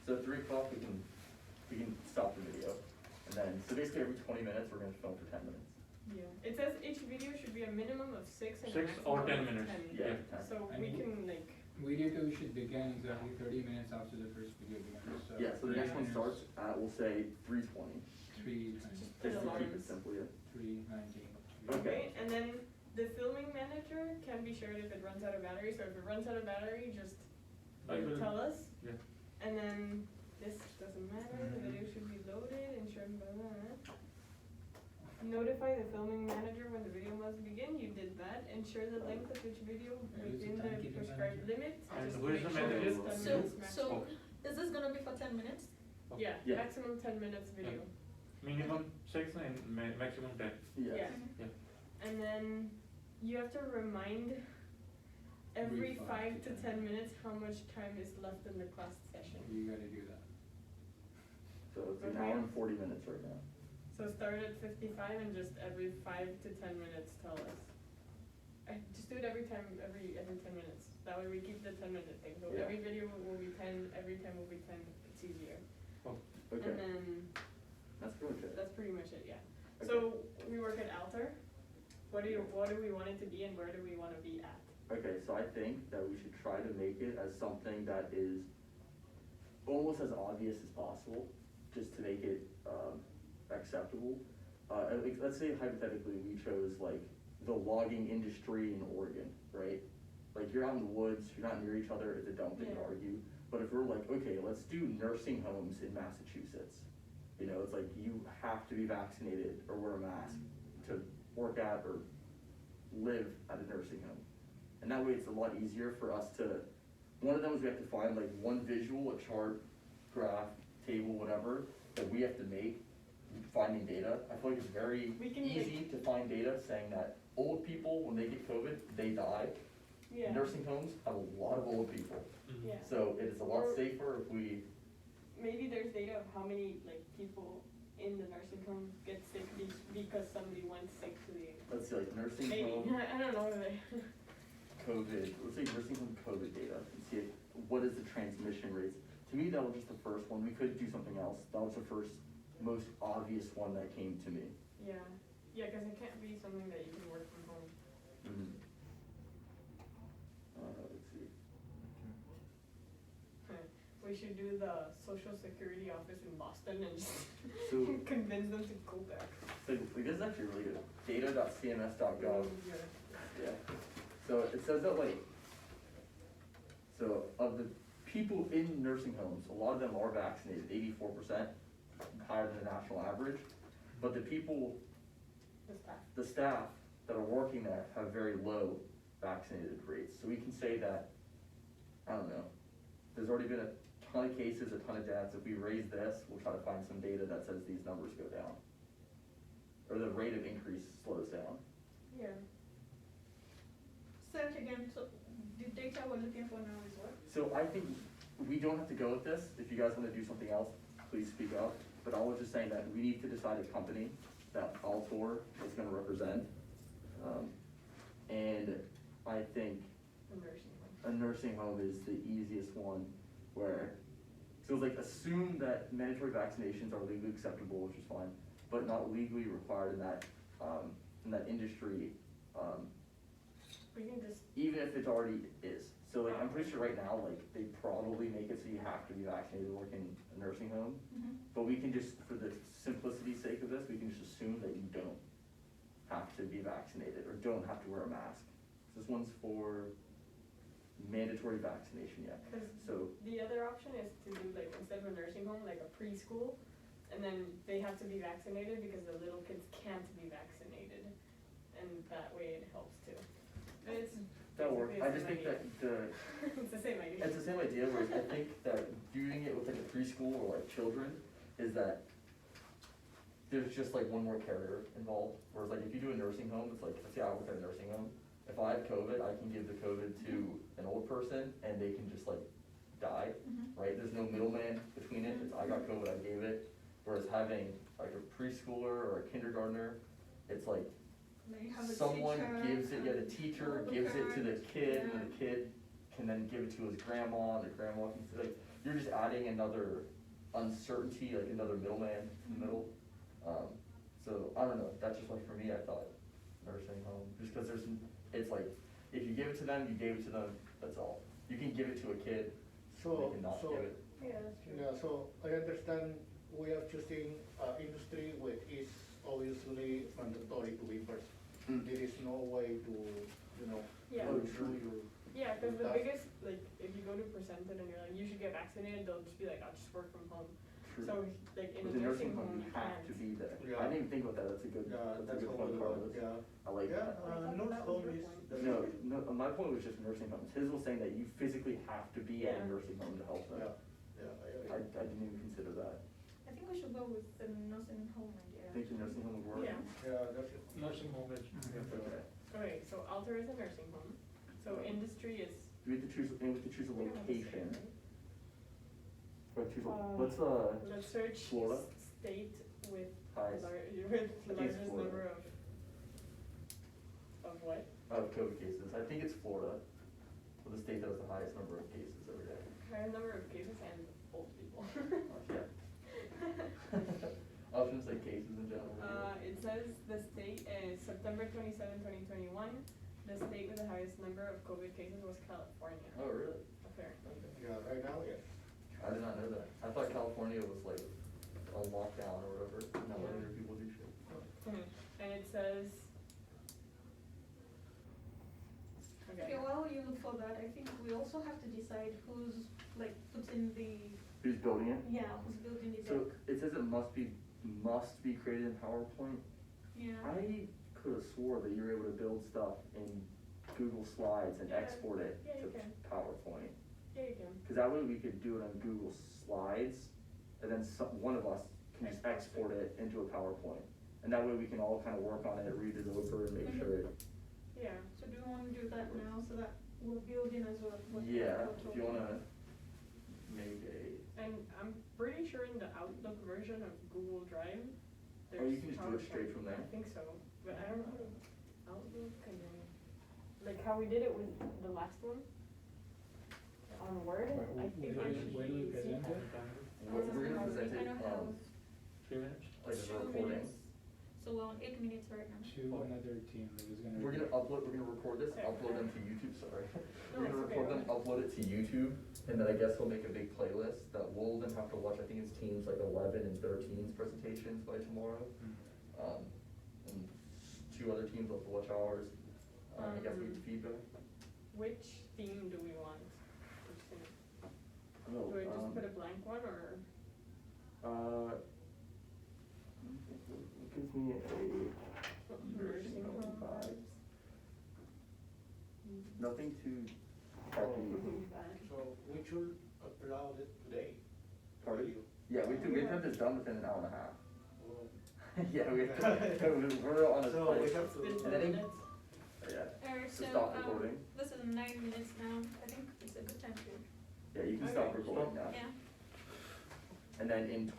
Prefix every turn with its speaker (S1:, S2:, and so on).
S1: So at 3 o'clock we can stop the video, and then so basically every 20 minutes we're gonna film for 10 minutes.
S2: Yeah, it says each video should be a minimum of 6 and a
S3: 6
S2: maximum
S3: or 10
S2: of
S3: minutes.
S2: 10.
S1: Yeah. 10.
S2: So
S4: And
S2: we
S4: you-
S2: can like,
S4: Video 2 should begin exactly 30 minutes after the first video begins, so.
S1: Yeah. So the next one
S4: 30
S1: starts
S4: minutes,
S1: at we'll say 3:20.
S4: 3:20,
S1: Just to keep it
S2: alarms.
S1: simple, yeah.
S4: 3:19.
S1: Okay.
S2: and then the filming manager can be shared if it runs out of battery, so if it runs out of battery, just
S3: I will-
S2: tell us.
S3: Yeah.
S2: And then this doesn't matter, the video should be loaded, ensure blah, blah, blah. Notify the filming manager when the video must begin, you did that, ensure the length of each video
S4: Who's the
S2: within the
S4: timekeeping
S2: prescribed
S4: manager?
S2: limit.
S3: And
S2: just
S3: who is
S2: make
S3: the
S2: sure
S3: manager?
S2: it's 10
S5: So,
S2: minutes max.
S5: so, is this gonna be for 10 minutes?
S2: Yeah,
S1: Yeah.
S2: maximum 10 minutes video.
S3: Minimum 6 and maximum 10.
S1: Yeah.
S2: Yeah.
S3: Yeah.
S2: And then you have to remind every
S4: Every
S2: 5 to 10 minutes how much time is left in the class session.
S4: You gotta do that.
S1: So it's an
S2: Okay.
S1: hour and 40 minutes right now.
S2: So start at 55 and just every 5 to 10 minutes tell us. Just do it every 10 minutes. That way we keep the 10-minute thing. So
S1: Yeah.
S2: every video will be 10, every 10 will be 10. It's easier.
S1: Okay.
S2: And then
S1: That's pretty much it.
S2: that's pretty much it, yeah.
S1: Okay.
S2: So we work at altor. What do we want it to be and where do we want to be at?
S1: Okay, so I think that we should try to make it as something that is almost as obvious as possible, just to make it acceptable. Like, let's say hypothetically we chose like the logging industry in Oregon, right? Like you're out in the woods, you're not near each other, it's a dumb thing to
S2: Yeah.
S1: argue. But if we're like, okay, let's do nursing homes in Massachusetts, you know, it's like you have to be vaccinated or wear a mask to work at or live at a nursing home. And that way it's a lot easier for us to, one of them is we have to find like one visual, a chart, graph, table, whatever, that we have to make finding data. I feel like it's very
S2: We can
S1: easy to find data saying that old people, when they get COVID, they die.
S2: Yeah.
S1: Nursing homes have a lot of old people.
S3: Mhm.
S2: Yeah.
S1: So it is a lot
S2: Or-
S1: safer if we,
S2: Maybe there's data of how many like people in the nursing home get sick because somebody went sick to the.
S1: let's see, like nursing
S2: Maybe
S1: home,
S2: I don't know.
S1: COVID, let's say nursing home COVID data, and see what is the transmission rates. To me, that was just the first one. We could do something else. That was the first, most obvious one that came to me.
S2: Yeah, because it can't be something that you can work from home.
S1: Mm. Let's see.
S2: We should do the social security office in Boston and just
S1: So-
S2: convince them to go back.
S1: So like, this is actually really good. Data.cms.gov. Yeah. So it says that like, so of the people in nursing homes, a lot of them are vaccinated, 84%, higher than the national average. But the people,
S2: The staff.
S1: the staff that are working there have very low vaccinated rates. So we can say that, I don't know, there's already been a ton of cases, a ton of deaths. If we raise this, we'll try to find some data that says these numbers go down. Or the rate of increase slows down.
S2: Yeah.
S5: Say it again, so the data we're looking for now is what?
S1: So I think we don't have to go with this. If you guys want to do something else, please speak up. But I was just saying that we need to decide a company that altor is going to represent. And I think
S2: The nursing home.
S1: a nursing home is the easiest one where, so it's like assume that mandatory vaccinations are legally acceptable, which is fine, but not legally required in that industry,
S2: We can just,
S1: even if it already is. So like, I'm pretty sure right now, like, they probably make it so you have to be vaccinated to work in a nursing home. But we can just, for the simplicity's sake of this, we can just assume that you don't have to be vaccinated or don't have to wear a mask. This one's for mandatory vaccination, yeah.
S2: because
S1: So,
S2: the other option is to do like, instead of a nursing home, like a preschool. And then they have to be vaccinated because the little kids can't be vaccinated. And that way it helps too. And it's
S1: that works.
S2: basically
S1: I
S2: the
S1: just
S2: same
S1: think that
S2: idea. It's the same idea.
S1: it's the same idea, whereas I think that doing it with like a preschool or like children is that there's just like one more carrier involved. Whereas like if you do a nursing home, it's like, let's say I work at a nursing home. If I have COVID, I can give the COVID to an old person and they can just like die, right? There's no middleman between it. It's I got COVID, I gave it. Whereas having like a preschooler or a kindergartner, it's like
S5: Like you have a
S1: someone
S5: teacher,
S1: gives it, yeah, the teacher gives it to the kid, and the kid can then give it to his grandma, and the grandma can, like, you're just adding another uncertainty, like another middleman in the middle. So, I don't know, that's just like, for me, I thought nursing home, just cause it's like, if you give it to them, you gave it to them, that's all. You can give it to a kid, they
S6: So,
S1: cannot
S6: so,
S1: give it.
S2: Yeah, that's true.
S6: yeah, so I understand we are choosing industry which is obviously mandatory to be first.
S1: Mm.
S6: There is no way to,
S2: Yeah.
S6: go through your.
S2: Yeah, cause the
S6: That's-
S2: biggest, like, if you go to Presented and you're like, you should get vaccinated, they'll just be like, I'll just work from home.
S1: True.
S2: So, like, in
S1: With
S2: a
S1: the
S2: nursing home,
S1: you
S2: you
S1: have
S2: can't.
S1: to be there.
S6: Yeah.
S1: I didn't even think about that, that's a good point part of this.
S6: Yeah.
S1: I like
S6: Yeah,
S1: that.
S2: I thought
S6: nurse
S2: that was
S6: home
S2: your
S6: is.
S2: point.
S6: the-
S1: No, my point was just nursing homes. His was saying that you physically have to be at a
S2: Yeah.
S1: nursing home to help them.
S6: Yeah, yeah,
S1: I didn't even consider that.
S5: I think we should go with the nursing home idea.
S1: Think your nursing home would work?
S2: Yeah.
S6: yeah, that's it.
S3: Nursing home is, yeah,
S1: Okay.
S2: Okay, so altar is a nursing home, so industry is.
S1: We have to choose, and we have to choose a
S2: we don't have to say,
S1: location.
S2: right?
S1: Or choose,
S2: Uh,
S1: let's,
S2: Let's search
S1: Florida?
S2: state with
S1: Highest.
S2: with the
S1: I think it's
S2: largest
S1: Florida.
S2: number of what?
S1: COVID cases. I think it's Florida, or the state that has the highest number of cases every day.
S2: Higher number of cases and old people.
S1: Yeah. I was gonna say cases in general.
S2: It says the state is September 27, 2021. The state with the highest number of COVID cases was California.
S1: Oh, really?
S2: Apparently.
S6: Yeah, right now, yes.
S1: I did not know that. I thought California was like a lockdown or whatever, not letting
S2: Yeah.
S1: their people do shit.
S2: And it says.
S5: Okay, while you look for that, I think we also have to decide who's, like, putting the,
S1: Who's building it?
S5: yeah, who's building the
S1: So
S5: deck.
S1: it says it must be created in PowerPoint.
S5: Yeah.
S1: I could have swore that you were able to build stuff in Google Slides and
S2: Yeah.
S1: export it
S2: Yeah, you
S1: to
S2: can.
S1: PowerPoint.
S2: Yeah, you can.
S1: Cause that way we could do it on Google Slides, and then one of us can just export it into a PowerPoint. And that way we can all kind of work on it, read it over, and make
S5: Mhm.
S1: sure it,
S2: Yeah.
S5: So do you wanna do that now so that we're building as well?
S1: yeah, if you wanna make a,
S2: And I'm pretty sure in the Outlook version of Google Drive, there's.
S1: Oh, you can just do it straight
S2: PowerPoint.
S1: from there?
S2: I think so, but I don't know how to Outlook and then, like how we did it with the last one. On Word, I think
S4: When
S2: it should
S4: do we
S2: be
S4: present
S2: easy.
S4: it?
S1: we're gonna present
S5: I
S1: it,
S5: don't have
S3: 3 minutes.
S1: like as a
S5: 2
S1: recording.
S5: minutes. So we're on 8 minutes right now.
S4: To another team that is gonna.
S1: We're gonna record this,
S2: Yeah.
S1: upload them to YouTube, sorry.
S2: No,
S1: We're gonna
S2: it's okay.
S1: record them, upload it to YouTube, and then I guess we'll make a big playlist that we'll then have to watch, I think it's teams like 11 and 13's presentations by tomorrow. And 2 other teams will have to watch ours, I guess we get feedback.
S2: Which theme do we want? Which theme?
S1: Oh,
S2: Do I just put a blank one or?
S1: It gives me a
S2: Nursing home
S1: vibes.
S2: Mm.
S1: Nothing too
S2: Mm-hmm.
S1: techy.
S6: So we should allow it today.
S1: Pardon?
S6: You.
S1: Yeah, we have to have this done within an hour and a half.
S6: Oh.
S1: Yeah, we have to, we're on a
S6: So we
S1: place.
S6: have
S2: It's been
S6: to.
S2: 10
S1: And then-
S2: minutes.
S1: Yeah,
S5: Alright,
S1: so
S5: so,
S1: stop recording.
S5: this is 9 minutes now. I think it's a good time to,
S1: Yeah, you can stop
S2: Okay.
S1: recording now.
S5: yeah.
S1: And then in